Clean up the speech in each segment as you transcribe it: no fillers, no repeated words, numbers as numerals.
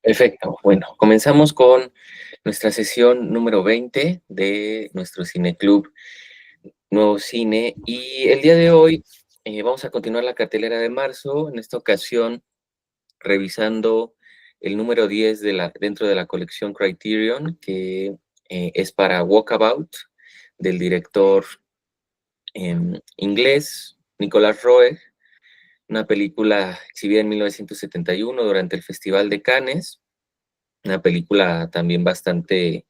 Perfecto. Bueno, comenzamos con nuestra sesión número 20 de nuestro cineclub Nuevo Cine. Y el día de hoy vamos a continuar la cartelera de marzo, en esta ocasión revisando el número 10 dentro de la colección Criterion, que es para Walkabout, del director inglés Nicolas Roeg, una película exhibida en 1971 durante el Festival de Cannes. Una película también bastante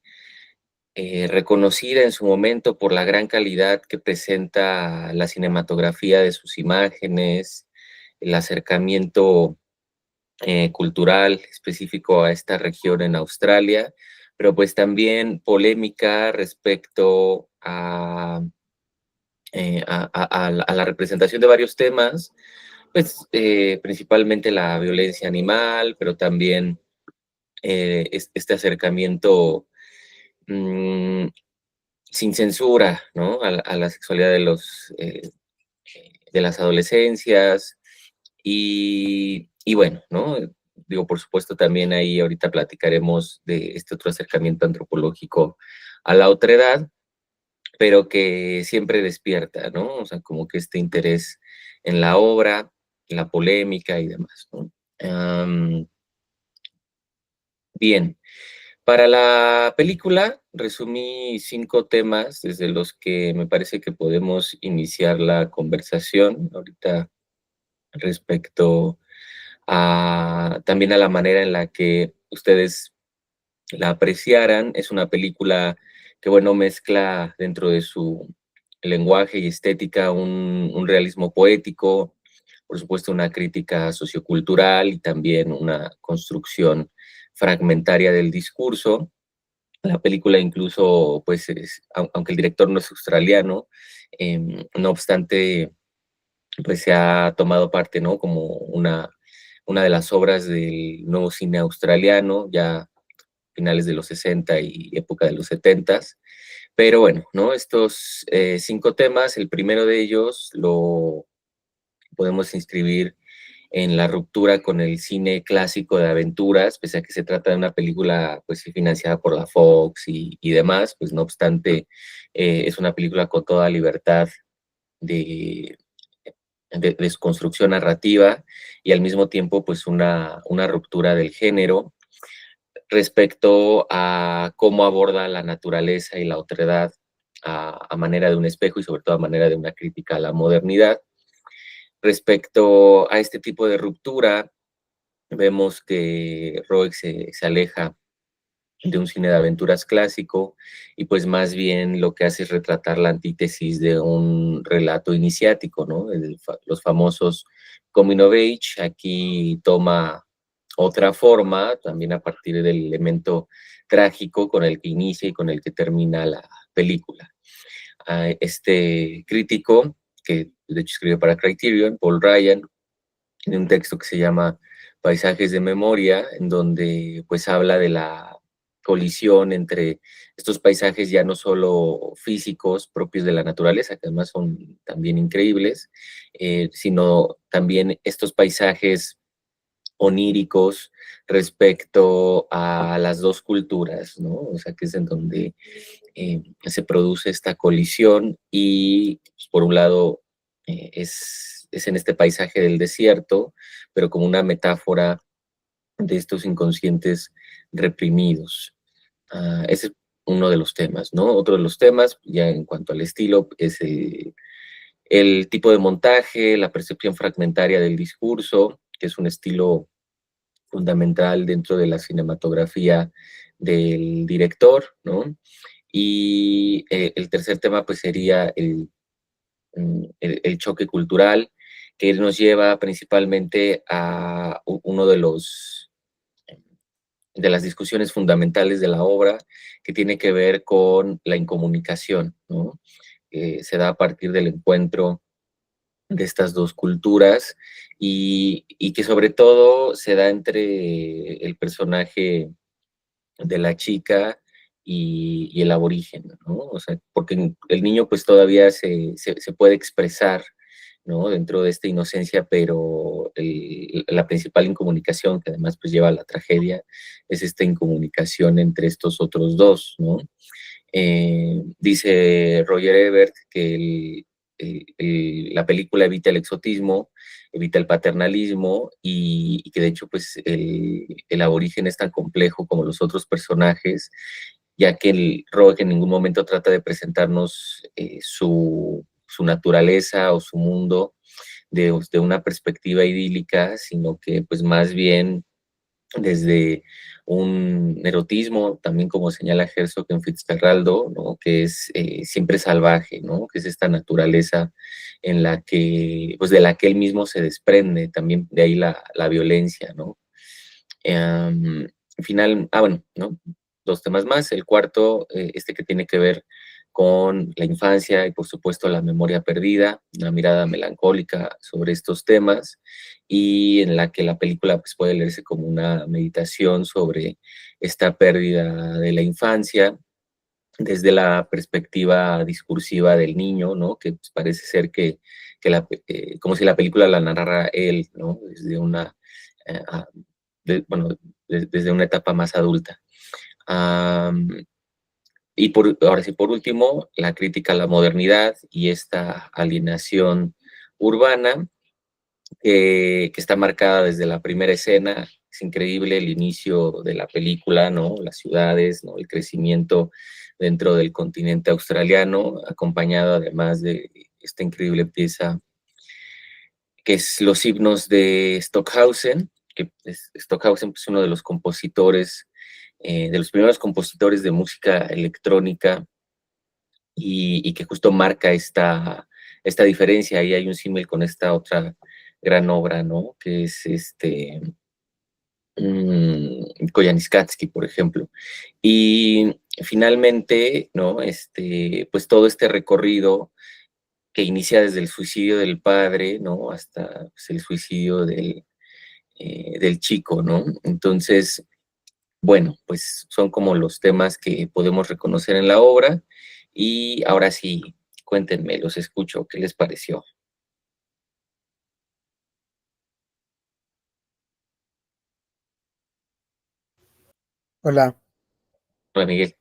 reconocida en su momento por la gran calidad que presenta la cinematografía de sus imágenes, el acercamiento cultural específico a esta región en Australia, pero pues también polémica respecto a la representación de varios temas, pues principalmente la violencia animal, pero también este acercamiento mm, sin censura, ¿no? A la sexualidad de las adolescencias y bueno, ¿no? Digo, por supuesto, también ahí ahorita platicaremos de este otro acercamiento antropológico a la otredad, pero que siempre despierta, ¿no? O sea, como que este interés en la obra, en la polémica y demás, ¿no? Bien, para la película resumí 5 temas desde los que me parece que podemos iniciar la conversación ahorita respecto también a la manera en la que ustedes la apreciaran. Es una película que, bueno, mezcla dentro de su lenguaje y estética un realismo poético, por supuesto una crítica sociocultural y también una construcción fragmentaria del discurso. La película incluso, pues, aunque el director no es australiano, no obstante, pues se ha tomado parte, ¿no? Como una de las obras del nuevo cine australiano, ya finales de los 60 y época de los 70. Pero bueno, ¿no? Estos 5 temas, el primero de ellos lo podemos inscribir en la ruptura con el cine clásico de aventuras, pese a que se trata de una película pues financiada por la Fox y demás, pues no obstante es una película con toda libertad de, de su construcción narrativa y al mismo tiempo pues una ruptura del género respecto a cómo aborda la naturaleza y la otredad a manera de un espejo y sobre todo a manera de una crítica a la modernidad. Respecto a este tipo de ruptura, vemos que Roeg se aleja de un cine de aventuras clásico y pues más bien lo que hace es retratar la antítesis de un relato iniciático, ¿no? Los famosos coming of age, aquí toma otra forma, también a partir del elemento trágico con el que inicia y con el que termina la película. Este crítico, que de hecho escribió para Criterion, Paul Ryan, en un texto que se llama Paisajes de Memoria, en donde pues habla de la colisión entre estos paisajes ya no solo físicos propios de la naturaleza, que además son también increíbles, sino también estos paisajes oníricos respecto a las dos culturas, ¿no? O sea, que es en donde se produce esta colisión y, pues, por un lado, es en este paisaje del desierto, pero como una metáfora de estos inconscientes reprimidos. Ese es uno de los temas, ¿no? Otro de los temas, ya en cuanto al estilo, es el tipo de montaje, la percepción fragmentaria del discurso, que es un estilo fundamental dentro de la cinematografía del director, ¿no? Y el tercer tema pues sería el choque cultural, que nos lleva principalmente a uno de las discusiones fundamentales de la obra, que tiene que ver con la incomunicación, ¿no? Se da a partir del encuentro de estas dos culturas y que sobre todo se da entre el personaje de la chica y el aborigen, ¿no? O sea, porque el niño pues todavía se puede expresar ¿no? Dentro de esta inocencia, pero la principal incomunicación, que además pues lleva a la tragedia, es esta incomunicación entre estos otros dos, ¿no? Dice Roger Ebert que la película evita el exotismo, evita el paternalismo y que de hecho pues el aborigen es tan complejo como los otros personajes, ya que el Roeg en ningún momento trata de presentarnos su naturaleza o su mundo de una perspectiva idílica, sino que pues más bien desde un erotismo, también como señala Herzog en Fitzcarraldo, ¿no? Que es siempre salvaje, ¿no? Que es esta naturaleza en la que, pues de la que él mismo se desprende, también de ahí la violencia, ¿no? Um, bueno, ¿no? Dos temas más. El cuarto, este que tiene que ver con la infancia y por supuesto la memoria perdida, una mirada melancólica sobre estos temas y en la que la película pues, puede leerse como una meditación sobre esta pérdida de la infancia desde la perspectiva discursiva del niño, ¿no? Que pues, parece ser como si la película la narrara él, ¿no? Desde una, eh, bueno, desde una etapa más adulta. Um, ahora sí, por último, la crítica a la modernidad y esta alienación urbana que está marcada desde la primera escena. Es increíble el inicio de la película, ¿no? Las ciudades, ¿no? El crecimiento dentro del continente australiano, acompañado además de esta increíble pieza que es los himnos de Stockhausen, Stockhausen es uno de los compositores, de los primeros compositores de música electrónica y que justo marca esta diferencia. Ahí hay un símil con esta otra gran obra, ¿no? Que es Koyaanisqatsi, por ejemplo. Y finalmente, ¿no? Pues todo este recorrido que inicia desde el suicidio del padre, ¿no? Hasta pues, el suicidio del chico, ¿no? Entonces, bueno, pues son como los temas que podemos reconocer en la obra. Y ahora sí, cuéntenme, los escucho, ¿qué les pareció? Hola, Hola, Miguel.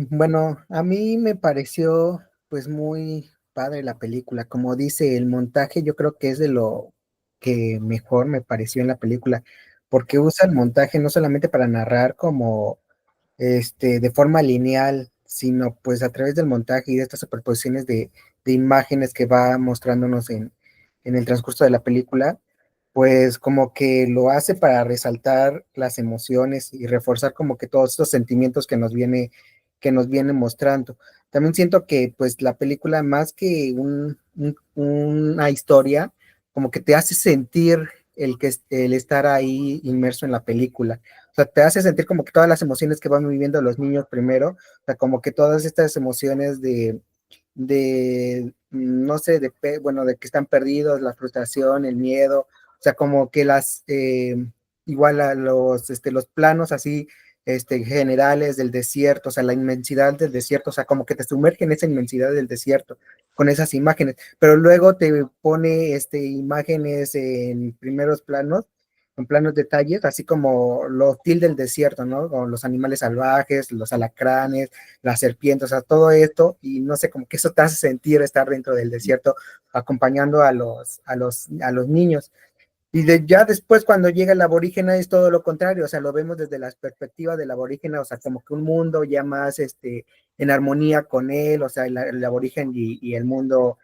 bueno, a mí me pareció pues muy padre la película. Como dice, el montaje yo creo que es de lo que mejor me pareció en la película, porque usa el montaje no solamente para narrar como de forma lineal, sino pues a través del montaje y de estas superposiciones de imágenes que va mostrándonos en el transcurso de la película, pues como que lo hace para resaltar las emociones y reforzar como que todos estos sentimientos que nos viene mostrando. También siento que pues la película más que una historia, como que te hace sentir el estar ahí inmerso en la película. O sea, te hace sentir como que todas las emociones que van viviendo los niños primero, o sea, como que todas estas emociones no sé, bueno, de que están perdidos, la frustración, el miedo, o sea, como que igual a los planos así, generales del desierto, o sea, la inmensidad del desierto, o sea, como que te sumerge en esa inmensidad del desierto con esas imágenes, pero luego te pone, imágenes en primeros planos, en planos detalles, así como lo hostil del desierto, ¿no? Con los animales salvajes, los alacranes, las serpientes, o sea, todo esto, y no sé, como que eso te hace sentir estar dentro del desierto acompañando a los niños. Ya después cuando llega el aborígena es todo lo contrario, o sea, lo vemos desde la perspectiva del aborígena, o sea, como que un mundo ya más en armonía con él, o sea, el aborigen y el mundo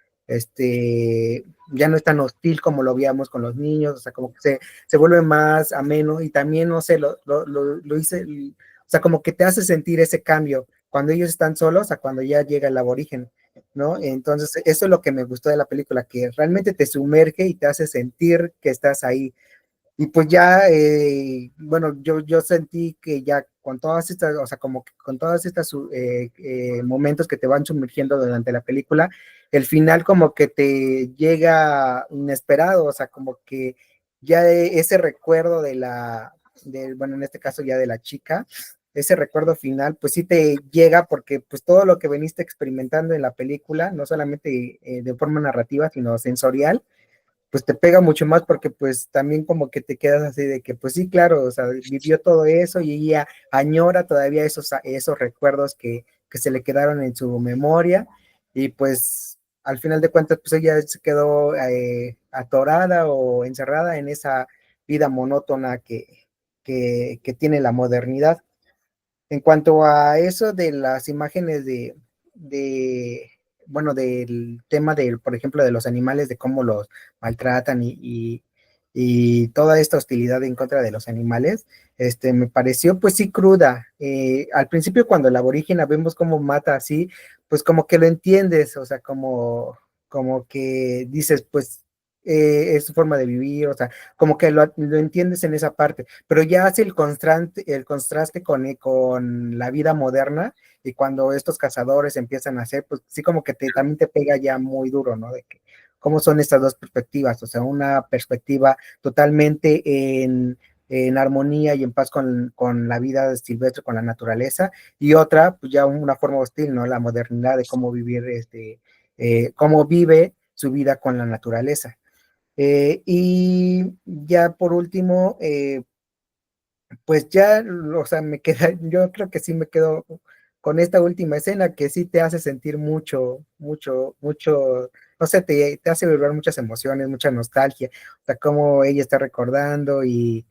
ya no es tan hostil como lo veíamos con los niños, o sea, como que se vuelve más ameno y también, no sé, lo hice, o sea, como que te hace sentir ese cambio cuando ellos están solos a cuando ya llega el aborigen. ¿No? Entonces, eso es lo que me gustó de la película, que realmente te sumerge y te hace sentir que estás ahí. Y pues ya, bueno, yo sentí que ya con todas estas, o sea, como que con todas estas momentos que te van sumergiendo durante la película, el final como que te llega inesperado, o sea, como que ya ese recuerdo bueno, en este caso ya de la chica, ese recuerdo final, pues sí te llega porque pues todo lo que veniste experimentando en la película, no solamente de forma narrativa, sino sensorial, pues te pega mucho más porque pues también como que te quedas así de que pues sí, claro, o sea, vivió todo eso y ella añora todavía esos recuerdos que se le quedaron en su memoria y pues al final de cuentas pues ella se quedó atorada o encerrada en esa vida monótona que tiene la modernidad. En cuanto a eso de las imágenes de, bueno, del tema de, por ejemplo, de los animales, de cómo los maltratan y toda esta hostilidad en contra de los animales, me pareció pues sí cruda. Al principio cuando la aborígena vemos cómo mata así, pues como que lo entiendes, o sea, como que dices, pues es su forma de vivir, o sea, como que lo entiendes en esa parte, pero ya hace el contraste con la vida moderna y cuando estos cazadores empiezan a hacer, pues sí como que también te pega ya muy duro, ¿no? De que cómo son estas dos perspectivas, o sea, una perspectiva totalmente en armonía y en paz con la vida silvestre, con la naturaleza, y otra, pues ya una forma hostil, ¿no? La modernidad de cómo vivir, cómo vive su vida con la naturaleza. Y ya por último, pues ya, o sea, me queda, yo creo que sí me quedo con esta última escena que sí te hace sentir mucho, mucho, mucho, no sé, te hace vibrar muchas emociones, mucha nostalgia, o sea, cómo ella está recordando y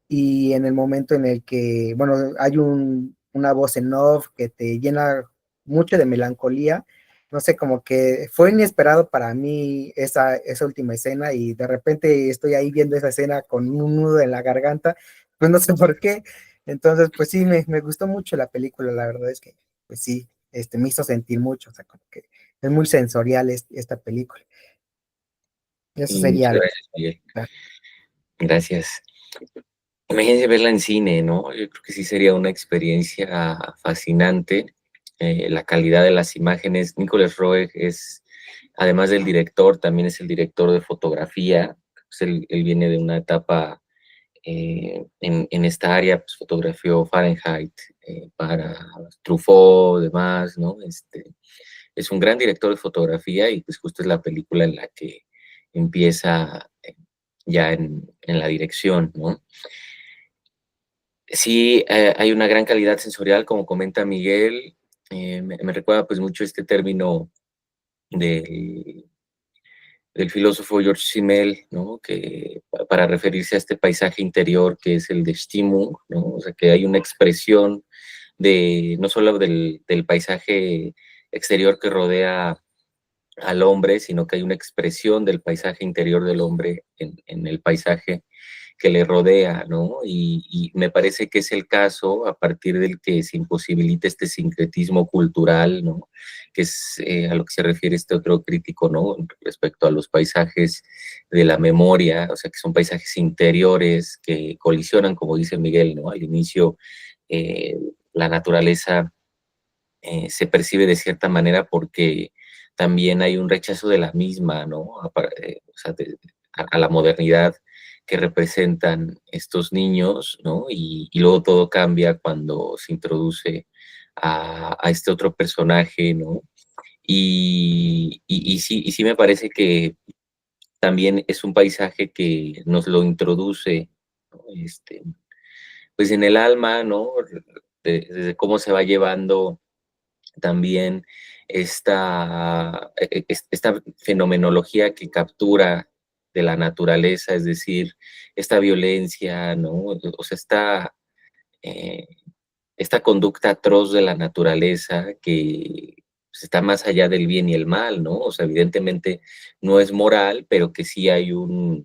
en el momento en el que, bueno, hay una voz en off que te llena mucho de melancolía, no sé, como que fue inesperado para mí esa última escena y de repente estoy ahí viendo esa escena con un nudo en la garganta, pues no sé por qué, entonces pues sí, me gustó mucho la película, la verdad es que pues sí, me hizo sentir mucho, o sea, como que es muy sensorial esta película, eso Y muchas sería lo gracias, Miguel. que... Gracias. Imagínense verla en cine, ¿no? Yo creo que sí sería una experiencia fascinante. La calidad de las imágenes. Nicolas Roeg es, además del director, también es el director de fotografía. Pues él viene de una etapa en esta área, pues fotografió Fahrenheit para Truffaut, demás, ¿no? Es un gran director de fotografía y pues justo es la película en la que empieza ya en la dirección, ¿no? Sí, hay una gran calidad sensorial, como comenta Miguel. Me recuerda pues mucho este término del, del filósofo George Simmel, ¿no? Que para referirse a este paisaje interior que es el de Stimmung, ¿no? O sea, que hay una expresión de no solo del paisaje exterior que rodea al hombre, sino que hay una expresión del paisaje interior del hombre en el paisaje que le rodea, ¿no? Y me parece que es el caso a partir del que se imposibilita este sincretismo cultural, ¿no? Que es a lo que se refiere este otro crítico, ¿no? Respecto a los paisajes de la memoria, o sea, que son paisajes interiores que colisionan, como dice Miguel, ¿no? Al inicio, la naturaleza se percibe de cierta manera porque también hay un rechazo de la misma, ¿no? O sea, a la modernidad que representan estos niños, ¿no? Y luego todo cambia cuando se introduce a este otro personaje, ¿no? Y sí me parece que también es un paisaje que nos lo introduce, ¿no? Pues en el alma, ¿no? Desde cómo se va llevando también esta fenomenología que captura de la naturaleza, es decir, esta violencia, ¿no? O sea, eh, esta conducta atroz de la naturaleza que pues, está más allá del bien y el mal, ¿no? O sea, evidentemente no es moral, pero que sí hay una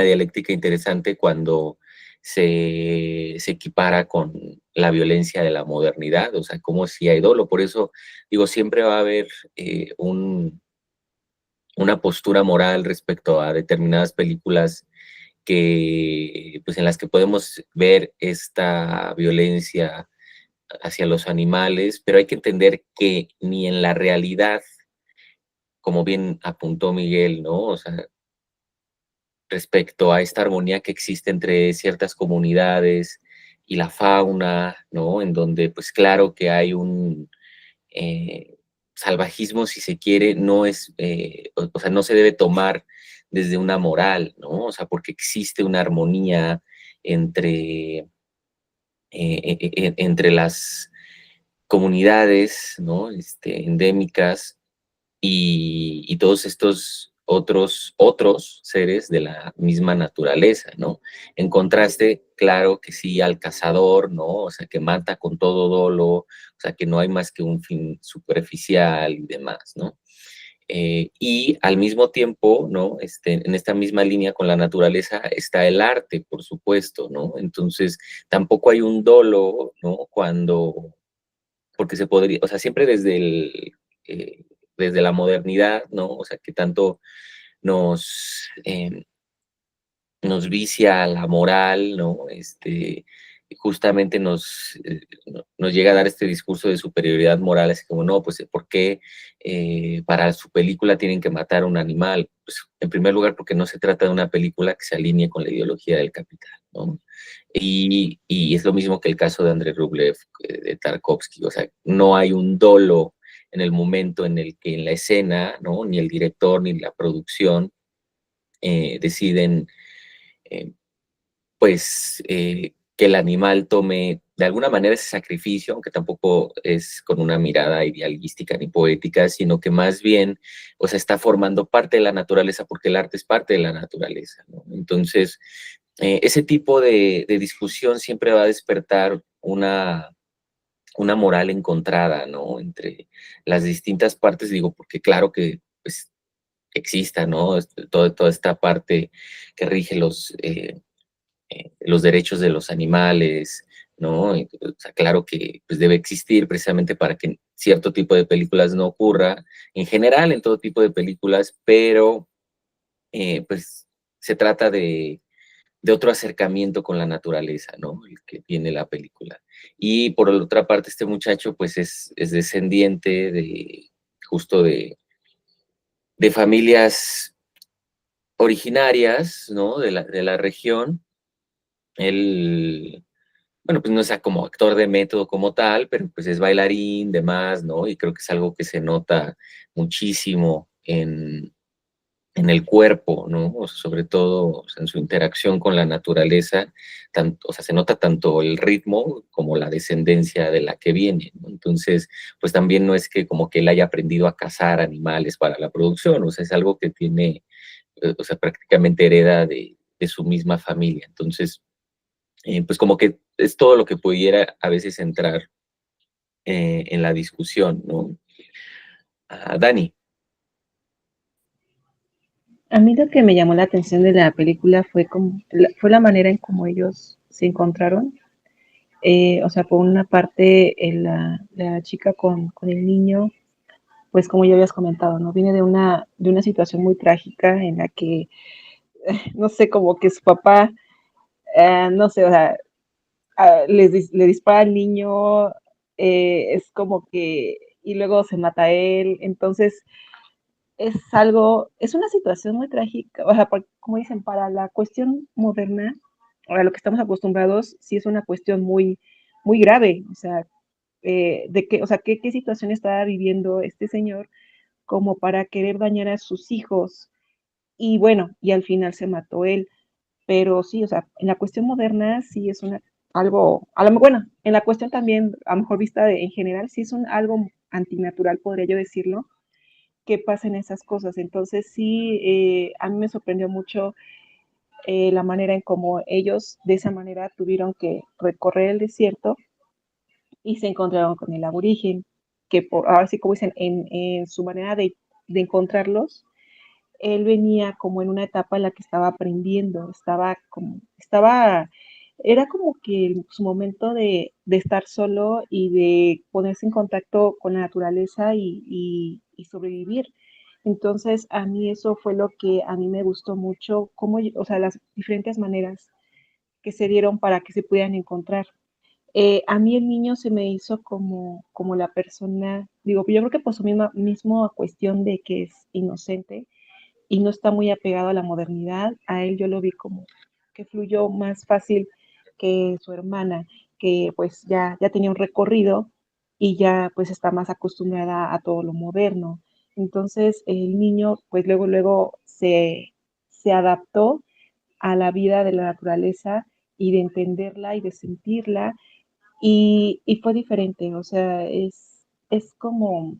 dialéctica interesante cuando se equipara con la violencia de la modernidad, o sea, como si hay dolo. Por eso digo, siempre va a haber una postura moral respecto a determinadas películas que, pues, en las que podemos ver esta violencia hacia los animales, pero hay que entender que ni en la realidad, como bien apuntó Miguel, ¿no? O sea, respecto a esta armonía que existe entre ciertas comunidades y la fauna, ¿no? En donde pues claro que hay un salvajismo, si se quiere, no es, o sea, no se debe tomar desde una moral, ¿no? O sea, porque existe una armonía entre, entre las comunidades, ¿no? Endémicas y todos estos otros seres de la misma naturaleza, ¿no? En contraste, claro que sí al cazador, ¿no? O sea, que mata con todo dolo, o sea, que no hay más que un fin superficial y demás, ¿no? Y al mismo tiempo, ¿no? En esta misma línea con la naturaleza está el arte, por supuesto, ¿no? Entonces, tampoco hay un dolo, ¿no? Cuando, porque se podría, o sea, siempre eh, desde la modernidad, ¿no? O sea, que tanto nos, nos vicia la moral, ¿no? Justamente nos llega a dar este discurso de superioridad moral, así como, no, pues, ¿por qué para su película tienen que matar a un animal? Pues, en primer lugar, porque no se trata de una película que se alinee con la ideología del capital, ¿no? Y es lo mismo que el caso de Andrei Rublev, de Tarkovsky, o sea, no hay un dolo en el momento en el que en la escena, ¿no? Ni el director ni la producción deciden eh, pues que el animal tome de alguna manera ese sacrificio, aunque tampoco es con una mirada idealística ni poética, sino que más bien, o sea, está formando parte de la naturaleza porque el arte es parte de la naturaleza, ¿no? Entonces, ese tipo de discusión siempre va a despertar una moral encontrada, ¿no? Entre las distintas partes, digo, porque claro que pues, exista, ¿no? Toda esta parte que rige los derechos de los animales, ¿no? O sea, claro que pues, debe existir precisamente para que cierto tipo de películas no ocurra, en general en todo tipo de películas, pero pues se trata de otro acercamiento con la naturaleza, ¿no? El que tiene la película. Y por otra parte, este muchacho pues es descendiente de justo de familias originarias, ¿no? De la región. Él bueno, pues no sea como actor de método como tal, pero pues es bailarín, demás, ¿no? Y creo que es algo que se nota muchísimo en el cuerpo, ¿no? O sea, sobre todo o sea, en su interacción con la naturaleza, tanto, o sea, se nota tanto el ritmo como la descendencia de la que viene, ¿no? Entonces, pues también no es que como que él haya aprendido a cazar animales para la producción, o sea, es algo que tiene, o sea, prácticamente hereda de su misma familia. Entonces, pues como que es todo lo que pudiera a veces entrar en la discusión, ¿no? Dani. A mí lo que me llamó la atención de la película fue fue la manera en cómo ellos se encontraron. O sea, por una parte, la chica con el niño, pues como ya habías comentado, ¿no? Viene de una situación muy trágica en la que, no sé, como que su papá, no sé, o sea, le dispara al niño, es como que, y luego se mata a él, entonces es algo, es una situación muy trágica, o sea, como dicen, para la cuestión moderna, a lo que estamos acostumbrados, sí es una cuestión muy, muy grave, o sea, o sea, qué situación estaba viviendo este señor como para querer dañar a sus hijos, y bueno, y al final se mató él, pero sí, o sea, en la cuestión moderna sí es algo, bueno, en la cuestión también, a lo mejor vista en general, sí es algo antinatural, podría yo decirlo, que pasen esas cosas. Entonces sí, a mí me sorprendió mucho la manera en cómo ellos de esa manera tuvieron que recorrer el desierto y se encontraron con el aborigen, que ahora sí como dicen, en su manera de encontrarlos, él venía como en una etapa en la que estaba aprendiendo, era como que su momento de estar solo y de ponerse en contacto con la naturaleza y sobrevivir. Entonces, a mí eso fue lo que a mí me gustó mucho, o sea, las diferentes maneras que se dieron para que se pudieran encontrar. A mí el niño se me hizo como la persona, digo, yo creo que por su misma cuestión de que es inocente y no está muy apegado a la modernidad, a él yo lo vi como que fluyó más fácil que su hermana. que pues ya tenía un recorrido y ya pues está más acostumbrada a todo lo moderno. Entonces el niño pues luego se adaptó a la vida de la naturaleza y de entenderla y de sentirla y fue diferente, o sea, es como,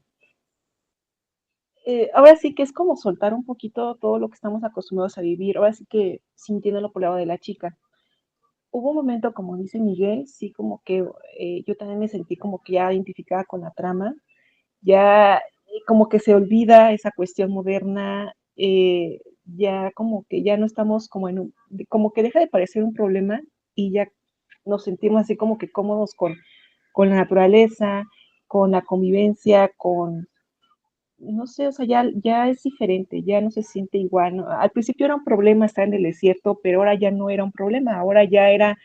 ahora sí que es como soltar un poquito todo lo que estamos acostumbrados a vivir, ahora sí que sintiéndolo por el lado de la chica. Hubo un momento, como dice Miguel, sí como que yo también me sentí como que ya identificada con la trama, ya como que se olvida esa cuestión moderna, ya como que ya no estamos como como que deja de parecer un problema y ya nos sentimos así como que cómodos con la naturaleza, con la convivencia, no sé, o sea, ya es diferente, ya no se siente igual, ¿no? Al principio era un problema estar en el desierto, pero ahora ya no era un problema, ahora ya era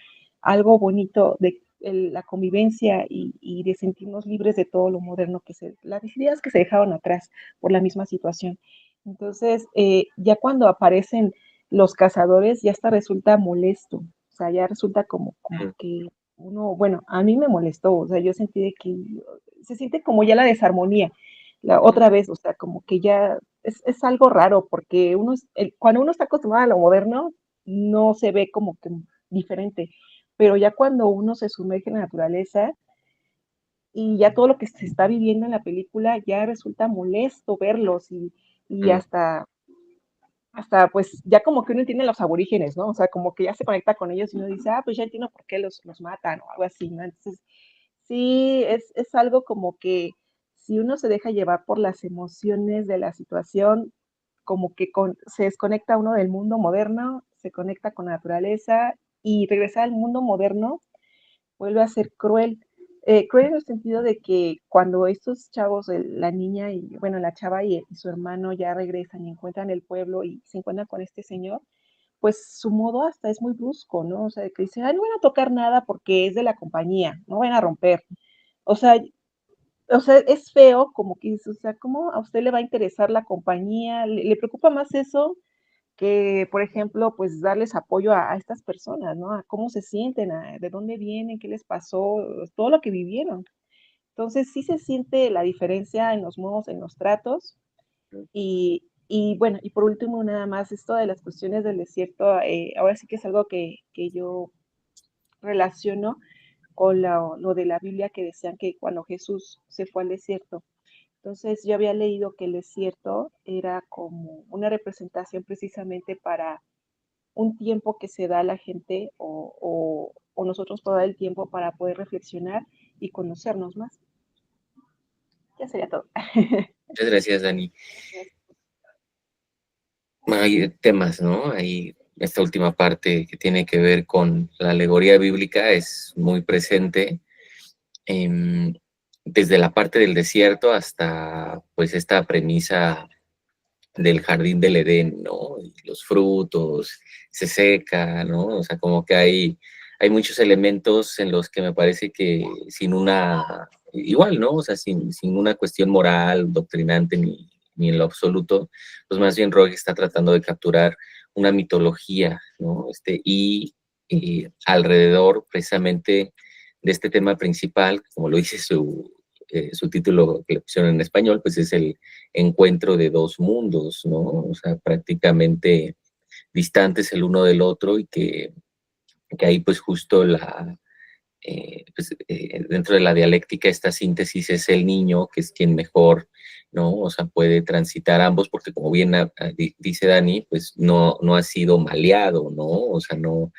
algo bonito de la convivencia y de sentirnos libres de todo lo moderno las ideas que se dejaron atrás por la misma situación. Entonces, ya cuando aparecen los cazadores, ya hasta resulta molesto, o sea, ya resulta como que uno, bueno, a mí me molestó, o sea, yo sentí de que se siente como ya la desarmonía otra vez, o sea, como que ya es algo raro, porque cuando uno está acostumbrado a lo moderno, no se ve como que diferente, pero ya cuando uno se sumerge en la naturaleza y ya todo lo que se está viviendo en la película, ya resulta molesto verlos y Mm, hasta pues ya como que uno entiende los aborígenes, ¿no? O sea, como que ya se conecta con ellos y uno dice, pues ya entiendo por qué los matan o algo así, ¿no? Entonces, sí, es algo como que si uno se deja llevar por las emociones de la situación, como que se desconecta uno del mundo moderno, se conecta con la naturaleza y regresar al mundo moderno vuelve a ser cruel. Cruel en el sentido de que cuando estos chavos, la niña y, bueno, la chava y su hermano ya regresan y encuentran el pueblo y se encuentran con este señor, pues su modo hasta es muy brusco, ¿no? O sea, que dice, ay, no van a tocar nada porque es de la compañía, no van a romper. O sea, es feo como que dices, o sea, ¿cómo a usted le va a interesar la compañía? Le preocupa más eso que, por ejemplo, pues darles apoyo a estas personas, ¿no? A cómo se sienten, de dónde vienen, qué les pasó, todo lo que vivieron. Entonces, sí se siente la diferencia en los modos, en los tratos. Y bueno, y por último, nada más, esto de las cuestiones del desierto, ahora sí que es algo que yo relaciono con lo de la Biblia que decían que cuando Jesús se fue al desierto, entonces yo había leído que el desierto era como una representación precisamente para un tiempo que se da a la gente o nosotros para dar el tiempo para poder reflexionar y conocernos más. Ya sería todo. muchas gracias, Dani. Hay temas, ¿no? Hay esta última parte que tiene que ver con la alegoría bíblica, es muy presente, em, desde la parte del desierto hasta, pues, esta premisa del jardín del Edén, ¿no? Y los frutos, se seca, ¿no? O sea, como que hay muchos elementos en los que me parece que sin una, igual, ¿no? O sea, sin una cuestión moral, doctrinante, ni en lo absoluto, pues más bien Rogue está tratando de capturar una mitología, ¿no? Y alrededor precisamente de este tema principal, como lo dice su título que le pusieron en español, pues es el encuentro de dos mundos, ¿no? O sea, prácticamente distantes el uno del otro y que ahí pues justo dentro de la dialéctica esta síntesis es el niño, que es quien mejor, ¿no? O sea, puede transitar ambos, porque como bien dice Dani, pues no ha sido maleado, ¿no? O sea, no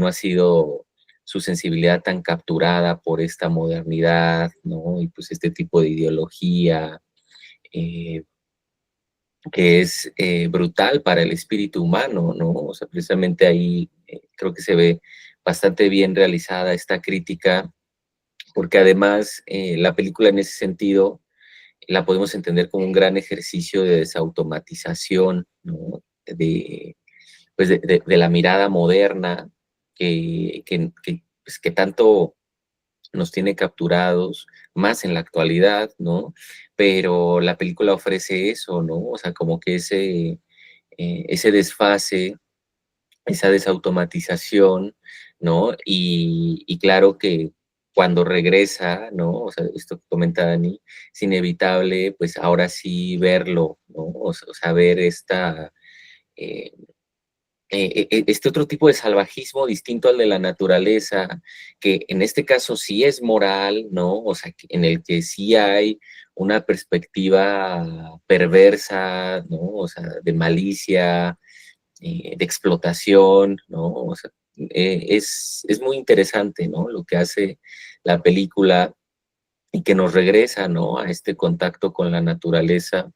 ha sido su sensibilidad tan capturada por esta modernidad, ¿no? Y pues este tipo de ideología, eh, que es brutal para el espíritu humano, ¿no? O sea, precisamente ahí creo que se ve bastante bien realizada esta crítica, porque además la película en ese sentido la podemos entender como un gran ejercicio de desautomatización, ¿no? De la mirada moderna que tanto nos tiene capturados, más en la actualidad, ¿no? Pero la película ofrece eso, ¿no? O sea, como que ese desfase, esa desautomatización, ¿no? Y claro que cuando regresa, ¿no? O sea, esto que comenta Dani, es inevitable, pues ahora sí verlo, ¿no? O sea, ver eh, este otro tipo de salvajismo distinto al de la naturaleza, que en este caso sí es moral, ¿no? O sea, en el que sí hay una perspectiva perversa, ¿no? O sea, de malicia, de explotación, ¿no? O sea, es muy interesante, ¿no? Lo que hace la película y que nos regresa, ¿no? A este contacto con la naturaleza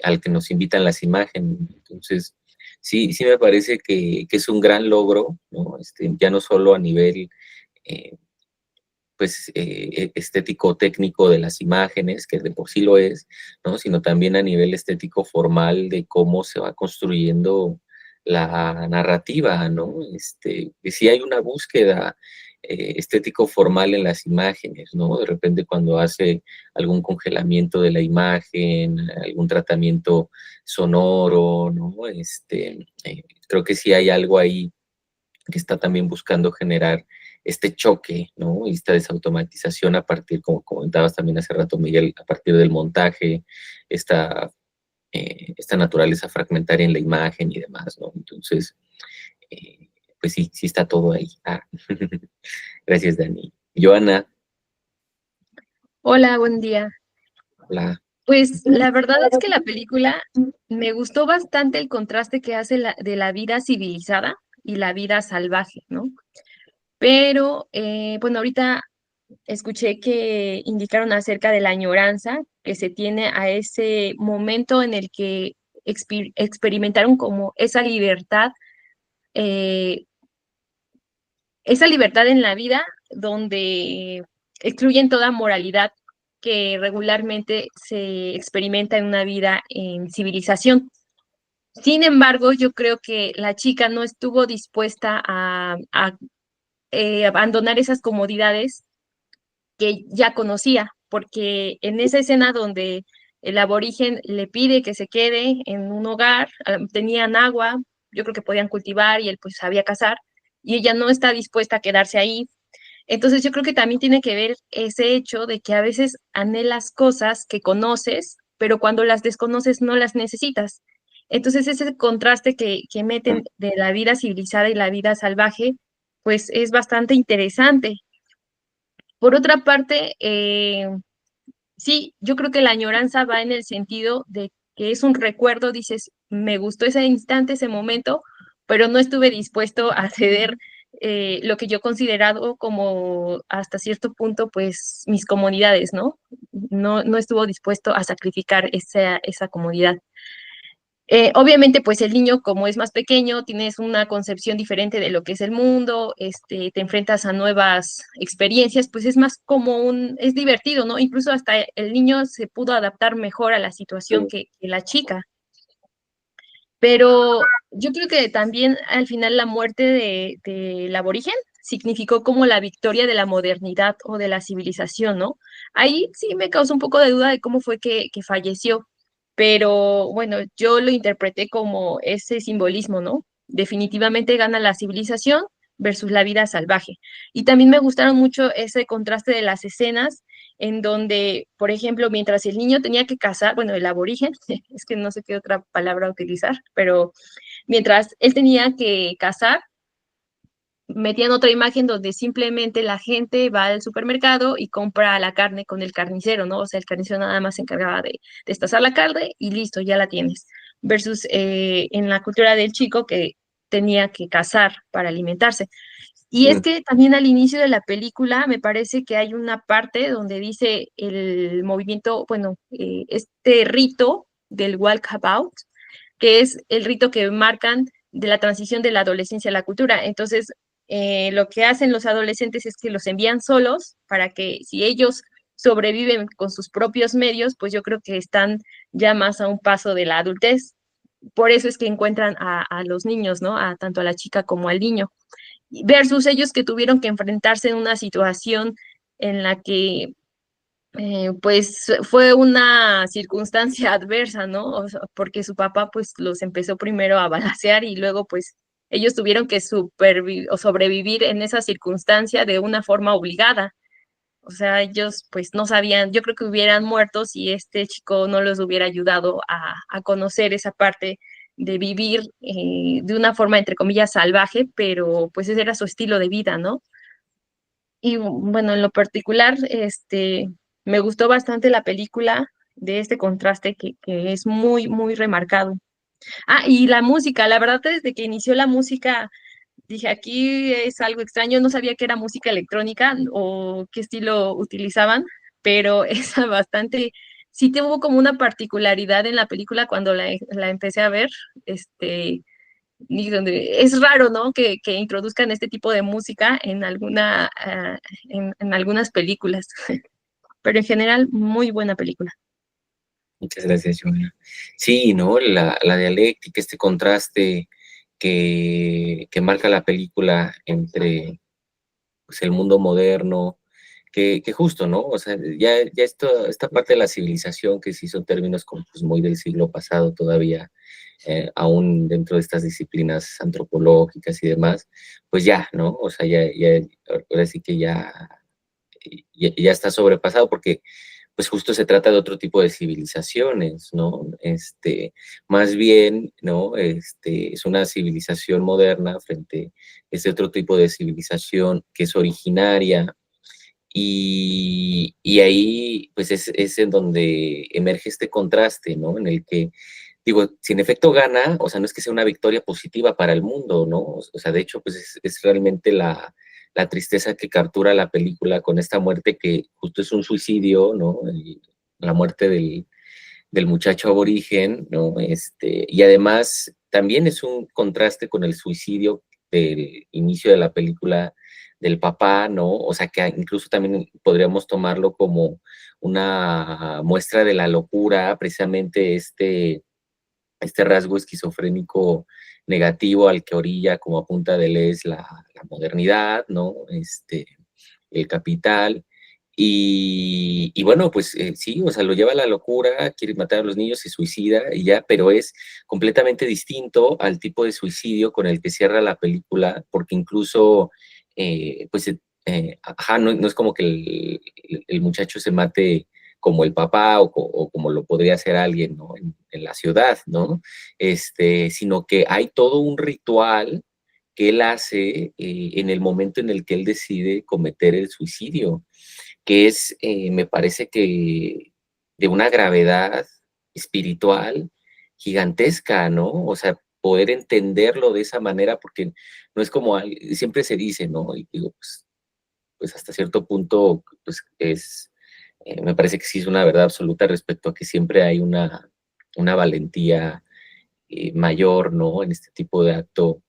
al que nos invitan las imágenes. Entonces, sí, sí me parece que es un gran logro, ¿no? Ya no solo a nivel eh, pues, estético técnico de las imágenes, que de por sí lo es, ¿no? Sino también a nivel estético formal de cómo se va construyendo la narrativa, ¿no? Que sí hay una búsqueda estético formal en las imágenes, ¿no? De repente cuando hace algún congelamiento de la imagen, algún tratamiento sonoro, ¿no? Creo que sí hay algo ahí que está también buscando generar este choque, ¿no? Y esta desautomatización a partir, como comentabas también hace rato, Miguel, a partir del montaje, esta, esta naturaleza fragmentaria en la imagen y demás, ¿no? Entonces, pues sí, sí está todo ahí. Ah. Gracias, Dani. Joana, Hola, buen día. hola. Pues la verdad es que la película me gustó bastante el contraste que hace de la vida civilizada y la vida salvaje, ¿no? Pero, bueno, ahorita escuché que indicaron acerca de la añoranza que se tiene a ese momento en el que experimentaron como eh, esa libertad en la vida donde excluyen toda moralidad que regularmente se experimenta en una vida en civilización. Sin embargo, yo creo que la chica no estuvo dispuesta a abandonar esas comodidades que ya conocía, porque en esa escena donde el aborigen le pide que se quede en un hogar, tenían agua, yo creo que podían cultivar y él pues sabía cazar, y ella no está dispuesta a quedarse ahí. Entonces yo creo que también tiene que ver ese hecho de que a veces anhelas cosas que conoces, pero cuando las desconoces no las necesitas. Entonces ese contraste que meten de la vida civilizada y la vida salvaje, pues es bastante interesante. Por otra parte, sí, yo creo que la añoranza va en el sentido de que es un recuerdo, dices, me gustó ese instante, ese momento, pero no estuve dispuesto a ceder lo que yo he considerado como hasta cierto punto, pues mis comodidades, ¿no? No estuvo dispuesto a sacrificar esa comodidad. Obviamente, pues el niño, como es más pequeño, tienes una concepción diferente de lo que es el mundo, te enfrentas a nuevas experiencias, pues es más como es divertido, ¿no? Incluso hasta el niño se pudo adaptar mejor a la situación que la chica. Pero yo creo que también al final la muerte del aborigen significó como la victoria de la modernidad o de la civilización, ¿no? Ahí sí me causó un poco de duda de cómo fue que falleció, pero bueno, yo lo interpreté como ese simbolismo, ¿no? Definitivamente gana la civilización versus la vida salvaje. Y también me gustaron mucho ese contraste de las escenas en donde, por ejemplo, mientras el niño tenía que cazar, bueno, el aborigen, es que no sé qué otra palabra utilizar, pero mientras él tenía que cazar, metían otra imagen donde simplemente la gente va al supermercado y compra la carne con el carnicero, ¿no? O sea, el carnicero nada más se encargaba de destazar la carne y listo, ya la tienes. Versus en la cultura del chico que tenía que cazar para alimentarse. Y es que también al inicio de la película me parece que hay una parte donde dice el movimiento, bueno, este rito del walkabout, que es el rito que marcan de la transición de la adolescencia a la cultura. Entonces, lo que hacen los adolescentes es que los envían solos para que si ellos sobreviven con sus propios medios, pues yo creo que están ya más a un paso de la adultez. Por eso es que encuentran a los niños, ¿no? A tanto a la chica como al niño versus ellos que tuvieron que enfrentarse en una situación en la que pues fue una circunstancia adversa, ¿no? O sea, porque su papá pues los empezó primero a balacear y luego pues ellos tuvieron que o sobrevivir en esa circunstancia de una forma obligada. O sea, ellos pues no sabían, yo creo que hubieran muerto si este chico no los hubiera ayudado a conocer esa parte de vivir de una forma, entre comillas, salvaje, pero pues ese era su estilo de vida, ¿no? Y bueno, en lo particular, me gustó bastante la película de este contraste que es muy, muy remarcado. Ah, y la música, la verdad, desde que inició la música, dije, aquí es algo extraño, no sabía que era música electrónica o qué estilo utilizaban, pero es bastante, sí tuvo como una particularidad en la película cuando la empecé a ver, y donde es raro, ¿no? Que introduzcan este tipo de música en en algunas películas, pero en general, muy buena película. Muchas gracias, Joana. Sí, ¿no? La dialéctica, este contraste que marca la película entre pues, el mundo moderno, que justo, ¿no? O sea, ya esta parte de la civilización, que sí son términos como, pues, muy del siglo pasado todavía, aún dentro de estas disciplinas antropológicas y demás, pues ya, ¿no? O sea, ahora sí que ya está sobrepasado porque pues justo se trata de otro tipo de civilizaciones, ¿no? Más bien, ¿no? Es una civilización moderna frente a este otro tipo de civilización que es originaria y ahí pues es en donde emerge este contraste, ¿no? En el que, digo, si en efecto gana, o sea, no es que sea una victoria positiva para el mundo, ¿no? O sea, de hecho, pues es realmente la tristeza que captura la película con esta muerte que justo es un suicidio, ¿no? La muerte del muchacho aborigen, ¿no? Y además también es un contraste con el suicidio del inicio de la película del papá, ¿no? O sea, que incluso también podríamos tomarlo como una muestra de la locura, precisamente este rasgo esquizofrénico negativo al que orilla como apunta Deleuze la modernidad, ¿no? El capital. Y bueno, pues sí, o sea, lo lleva a la locura, quiere matar a los niños, se suicida y ya, pero es completamente distinto al tipo de suicidio con el que cierra la película, porque incluso, pues, ajá, no es como que el muchacho se mate como el papá o como lo podría hacer alguien, ¿no? En la ciudad, ¿no? Sino que hay todo un ritual que él hace en el momento en el que él decide cometer el suicidio, que es, me parece que de una gravedad espiritual gigantesca, ¿no? O sea, poder entenderlo de esa manera, porque no es como, siempre se dice, ¿no? Y digo, pues hasta cierto punto, pues me parece que sí es una verdad absoluta respecto a que siempre hay una valentía mayor, ¿no? En este tipo de acto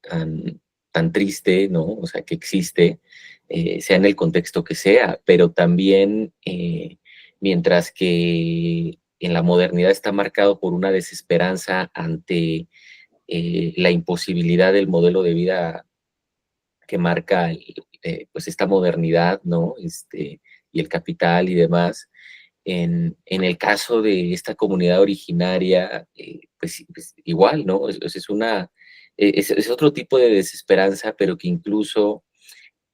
tan, tan triste, ¿no? O sea, que existe, sea en el contexto que sea, pero también mientras que en la modernidad está marcado por una desesperanza ante la imposibilidad del modelo de vida que marca pues esta modernidad, ¿no? Y el capital y demás. En el caso de esta comunidad originaria, pues igual, ¿no? Es otro tipo de desesperanza, pero que incluso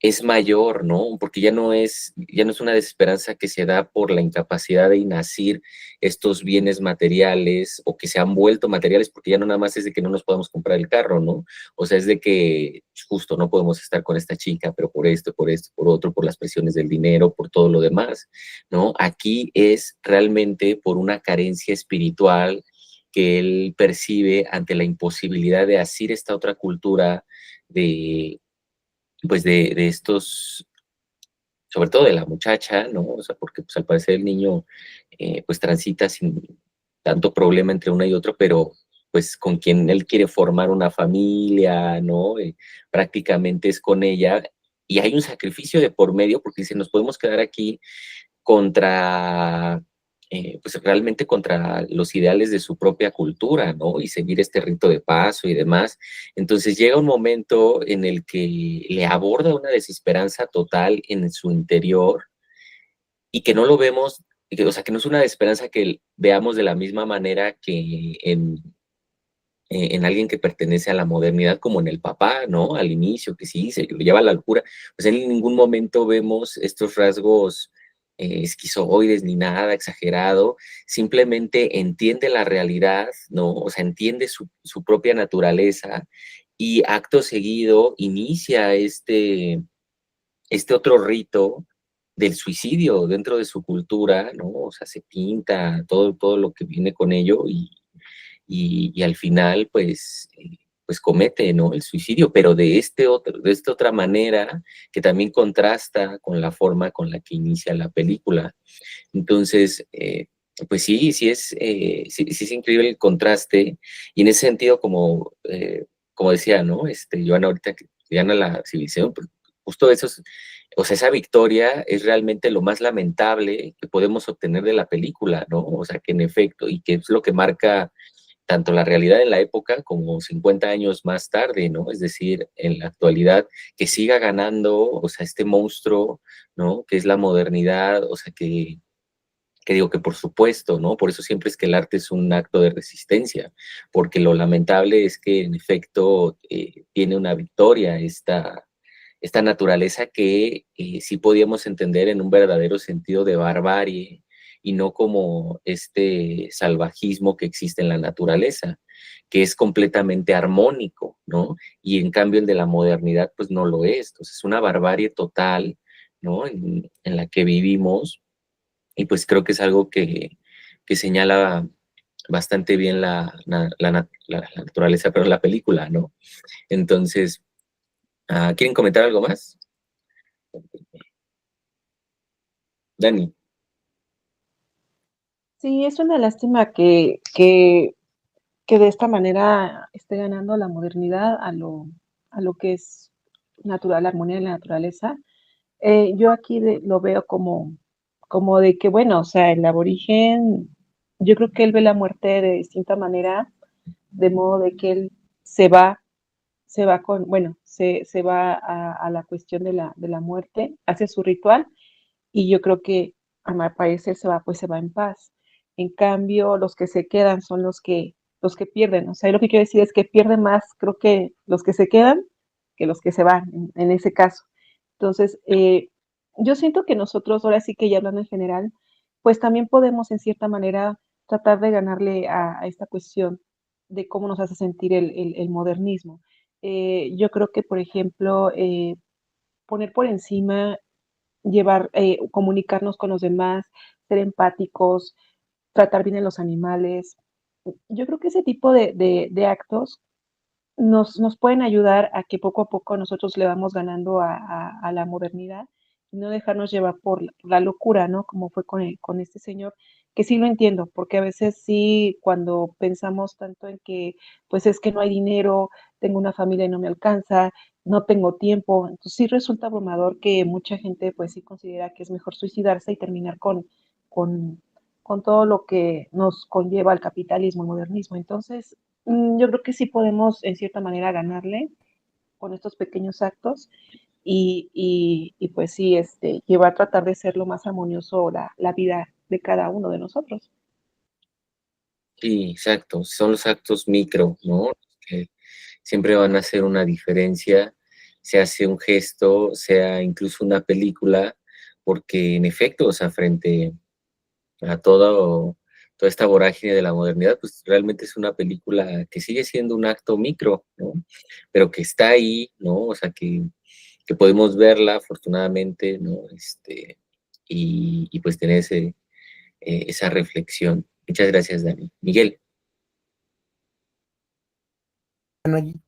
es mayor, ¿no? Porque ya no es una desesperanza que se da por la incapacidad de nacir estos bienes materiales o que se han vuelto materiales, porque ya no nada más es de que no nos podemos comprar el carro, ¿no? O sea, es de que justo no podemos estar con esta chica, pero por esto, por otro, por las presiones del dinero, por todo lo demás, ¿no? Aquí es realmente por una carencia espiritual que él percibe ante la imposibilidad de asir esta otra cultura de pues de estos, sobre todo de la muchacha, ¿no? O sea, porque pues al parecer el niño pues transita sin tanto problema entre una y otro, pero pues con quien él quiere formar una familia, ¿no? Prácticamente es con ella y hay un sacrificio de por medio porque dice, nos podemos quedar aquí contra, pues realmente contra los ideales de su propia cultura, ¿no? Y seguir este rito de paso y demás. Entonces llega un momento en el que le aborda una desesperanza total en su interior y que no lo vemos, o sea, que no es una desesperanza que veamos de la misma manera que en alguien que pertenece a la modernidad, como en el papá, ¿no? Al inicio, que sí, se lo lleva a la locura. Pues en ningún momento vemos estos rasgos esquizoides ni nada exagerado, simplemente entiende la realidad, ¿no? O sea, entiende su propia naturaleza y acto seguido inicia este otro rito del suicidio dentro de su cultura, ¿no? O sea, se pinta todo lo que viene con ello y al final, pues comete, ¿no? El suicidio, pero de esta otra manera que también contrasta con la forma con la que inicia la película. Entonces, pues sí es increíble el contraste y en ese sentido, como decía, ¿no? Joana, ahorita que gana la civilización, pues justo eso o sea, esa victoria es realmente lo más lamentable que podemos obtener de la película, ¿no? O sea, que en efecto, y que es lo que marca tanto la realidad en la época como 50 años más tarde, ¿no? Es decir, en la actualidad, que siga ganando, o sea, este monstruo, ¿no? Que es la modernidad, o sea, que digo que por supuesto, ¿no? Por eso siempre es que el arte es un acto de resistencia, porque lo lamentable es que en efecto tiene una victoria esta naturaleza que sí podíamos entender en un verdadero sentido de barbarie y no como este salvajismo que existe en la naturaleza, que es completamente armónico, ¿no? Y en cambio el de la modernidad pues no lo es, entonces es una barbarie total, ¿no? En la que vivimos y pues creo que es algo que señala bastante bien la naturaleza, pero la película, ¿no? Entonces, ¿quieren comentar algo más? Dani. Sí, es una lástima que de esta manera esté ganando la modernidad a lo que es natural, la armonía de la naturaleza. Yo aquí lo veo como de que, bueno, o sea, el aborigen, yo creo que él ve la muerte de distinta manera, de modo de que él se va, bueno, se va a la cuestión de la muerte, hace su ritual y yo creo que a mi parecer pues se va en paz. En cambio, los que se quedan son los que pierden. O sea, lo que quiero decir es que pierden más, creo que los que se quedan que los que se van, en ese caso. Entonces, yo siento que nosotros, ahora sí que ya hablando en general, pues también podemos en cierta manera tratar de ganarle a esta cuestión de cómo nos hace sentir el modernismo. Yo creo que, por ejemplo, poner por encima comunicarnos con los demás, ser empáticos, tratar bien a los animales. Yo creo que ese tipo de actos nos pueden ayudar a que poco a poco nosotros le vamos ganando a la modernidad y no dejarnos llevar por la locura, ¿no? Como fue con este señor, que sí lo entiendo, porque a veces sí, cuando pensamos tanto en que, pues es que no hay dinero, tengo una familia y no me alcanza, no tengo tiempo, entonces sí resulta abrumador que mucha gente pues sí considera que es mejor suicidarse y terminar con, con todo lo que nos conlleva el capitalismo, el modernismo. Entonces, yo creo que sí podemos, en cierta manera, ganarle con estos pequeños actos y pues sí, llevar a tratar de ser lo más armonioso la vida de cada uno de nosotros. Sí, exacto. Son los actos micro, ¿no? Que siempre van a hacer una diferencia, se hace un gesto, sea incluso una película, porque en efecto, o sea, frente a toda esta vorágine de la modernidad, pues realmente es una película que sigue siendo un acto micro, ¿no? Pero que está ahí, ¿no? O sea, que podemos verla afortunadamente, ¿no? Y pues tener esa reflexión. Muchas gracias, Dani. Miguel.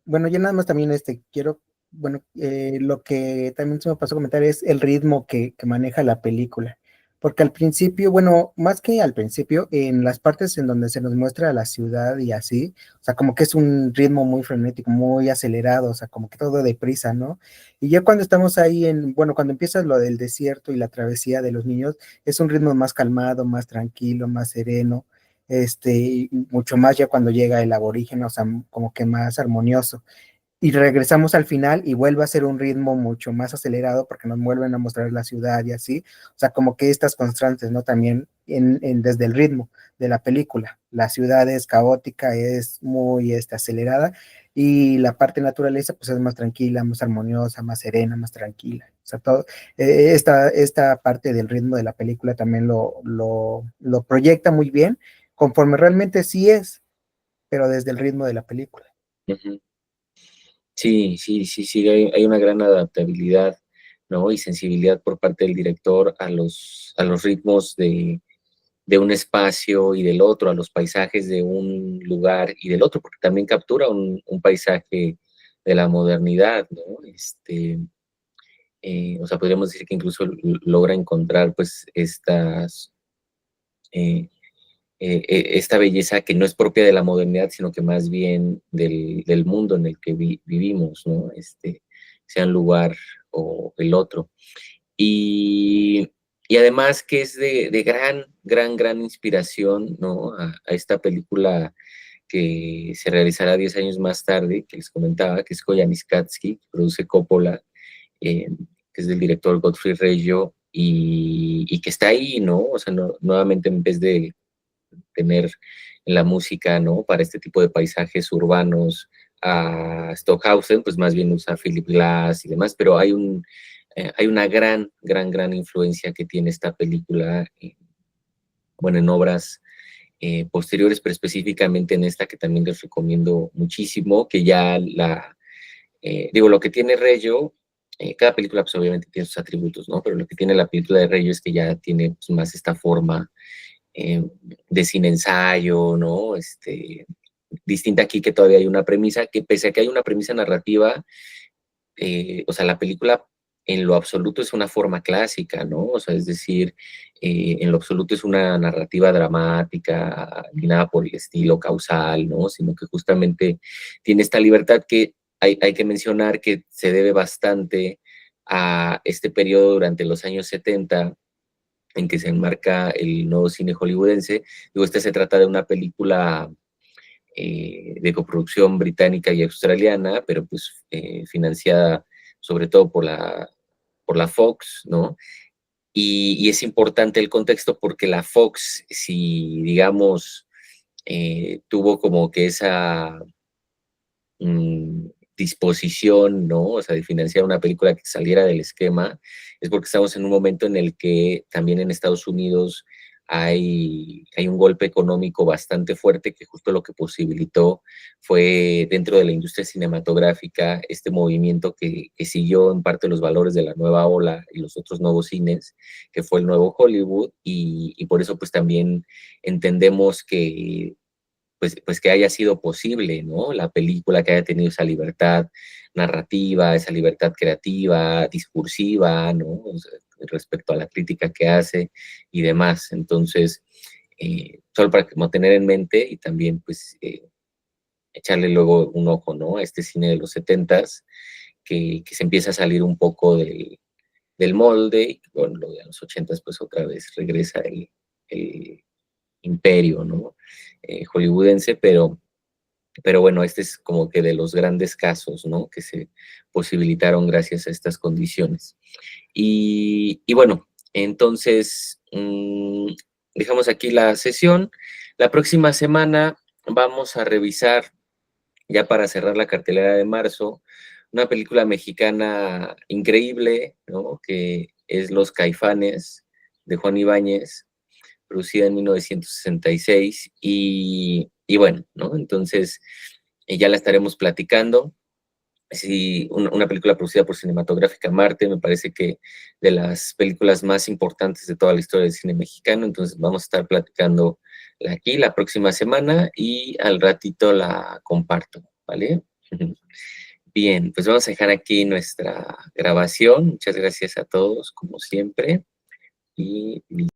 Bueno, yo nada más también quiero, bueno, lo que también se me pasó a comentar es el ritmo que maneja la película, porque al principio, bueno, más que al principio, en las partes en donde se nos muestra la ciudad y así, o sea, como que es un ritmo muy frenético, muy acelerado, o sea, como que todo deprisa, ¿no? Y ya cuando estamos ahí bueno, cuando empieza lo del desierto y la travesía de los niños, es un ritmo más calmado, más tranquilo, más sereno, y mucho más ya cuando llega el aborigen, o sea, como que más armonioso. y regresamos al final y vuelve a ser un ritmo mucho más acelerado porque nos vuelven a mostrar la ciudad y así, o sea, como que estas constantes, ¿no? También desde el ritmo de la película, la ciudad es caótica, es muy acelerada y la parte naturaleza pues es más tranquila, más armoniosa, más serena, más tranquila, o sea, todo, esta parte del ritmo de la película también lo proyecta muy bien, conforme realmente sí es, pero desde el ritmo de la película. Ujú. Sí, sí, sí, sí, hay una gran adaptabilidad, ¿no? Y sensibilidad por parte del director a los ritmos de un espacio y del otro, a los paisajes de un lugar y del otro, porque también captura un paisaje de la modernidad, ¿no? O sea, podríamos decir que incluso logra encontrar, pues, eh, esta belleza que no es propia de la modernidad, sino que más bien del mundo en el que vivimos, ¿no? Sea un lugar o el otro. Y, y además que es de gran, gran, gran inspiración, ¿no? A esta película que se realizará 10 años más tarde, que les comentaba, que es Koyaanisqatsi, que produce Coppola, que es del director Godfrey Reggio, y que está ahí, ¿no? O sea, nuevamente en vez de tener en la música, ¿no? Para este tipo de paisajes urbanos a Stockhausen, pues más bien usa Philip Glass y demás, pero hay una gran, gran, gran influencia que tiene esta película, bueno, en obras posteriores, pero específicamente en esta que también les recomiendo muchísimo, que ya digo, lo que tiene Reggio, cada película pues obviamente tiene sus atributos, ¿no? Pero lo que tiene la película de Reggio es que ya tiene pues, más esta forma de cine ensayo, ¿no? Distinta aquí que todavía hay una premisa, que pese a que hay una premisa narrativa, o sea, la película en lo absoluto es una forma clásica, ¿no? O sea, es decir, en lo absoluto es una narrativa dramática, ni nada por el estilo causal, ¿no? Sino que justamente tiene esta libertad que hay que mencionar que se debe bastante a este periodo durante los años 70 en que se enmarca el nuevo cine hollywoodense. Digo, se trata de una película de coproducción británica y australiana, pero pues financiada sobre todo por la Fox, ¿no? Y es importante el contexto porque la Fox, si digamos, tuvo como que esa disposición, ¿no? O sea, de financiar una película que saliera del esquema, es porque estamos en un momento en el que también en Estados Unidos hay un golpe económico bastante fuerte que justo lo que posibilitó fue dentro de la industria cinematográfica este movimiento que siguió en parte los valores de la nueva ola y los otros nuevos cines, que fue el nuevo Hollywood, y por eso pues también entendemos que pues que haya sido posible, ¿no? La película que haya tenido esa libertad narrativa, esa libertad creativa, discursiva, ¿no? O sea, respecto a la crítica que hace y demás. Entonces, solo para como tener en mente y también pues echarle luego un ojo, ¿no? A este cine de los 70s que se empieza a salir un poco del molde y bueno, lo de los 80s pues otra vez regresa el imperio, ¿no? Hollywoodense, pero bueno, este es como que de los grandes casos, ¿no? Que se posibilitaron gracias a estas condiciones. Y bueno, entonces, dejamos aquí la sesión. La próxima semana vamos a revisar, ya para cerrar la cartelera de marzo, una película mexicana increíble, ¿no? Que es Los Caifanes, de Juan Ibáñez, producida en 1966, y bueno, ¿no? Entonces, ya la estaremos platicando. Sí, una película producida por Cinematográfica Marte, me parece que de las películas más importantes de toda la historia del cine mexicano, entonces vamos a estar platicando aquí la próxima semana y al ratito la comparto, ¿vale? Bien, pues vamos a dejar aquí nuestra grabación. Muchas gracias a todos, como siempre, y